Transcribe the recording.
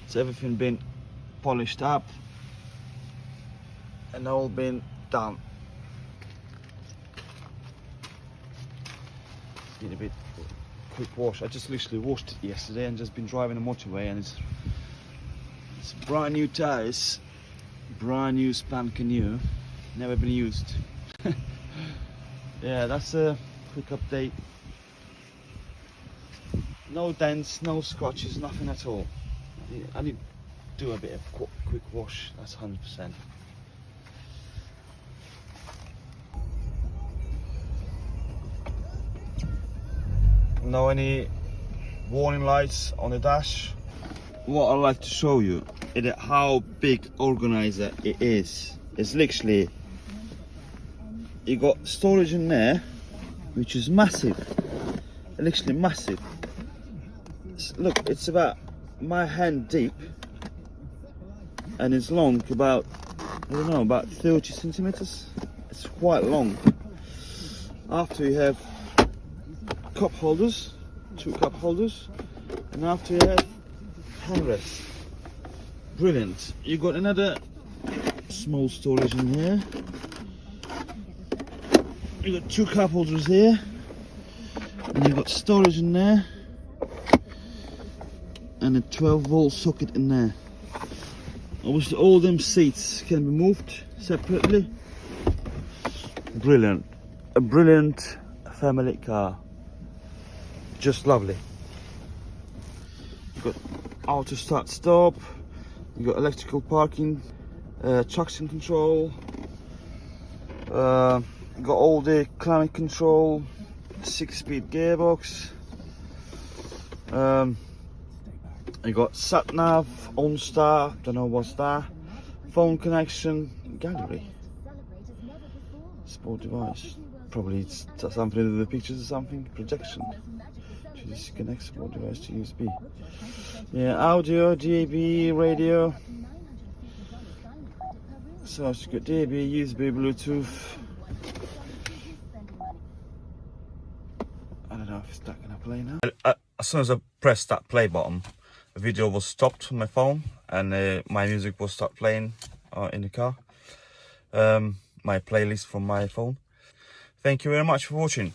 So everything been polished up and all been done. Need a bit quick wash. I just literally washed it yesterday and just been driving the motorway, and it's brand new tires, brand new spanking new, never been used. Yeah, that's a quick update. No dents, no scratches, nothing at all. I need to do a bit of quick wash, that's 100%. No any warning lights on the dash. What I'd like to show you is how big organizer it is. It's literally, you got storage in there, which is massive, literally massive. Look, it's about my hand deep, and it's long, about, I don't know, about 30 centimeters. It's quite long. After you have cup holders, 2 cup holders, and after you have handrests. Brilliant. You got another small storage in here. You got 2 cup holders here, and you got storage in there, and a 12-volt socket in there. Obviously all them seats can be moved separately. Brilliant. A brilliant family car. Just lovely. You've got auto start stop, you got electrical parking, traction control, you got all the climate control, 6-speed gearbox, you got sat nav, OnStar, don't know what's that, phone connection, gallery, sport device, probably it's something to do with the pictures or something, projection. This connects sport device to USB. Yeah, audio, DAB, radio. So it's got DAB, USB, Bluetooth. I don't know if it's that gonna play now. As soon as I pressed that play button, the video was stopped on my phone, and my music will start playing in the car. My playlist from my phone. Thank you very much for watching.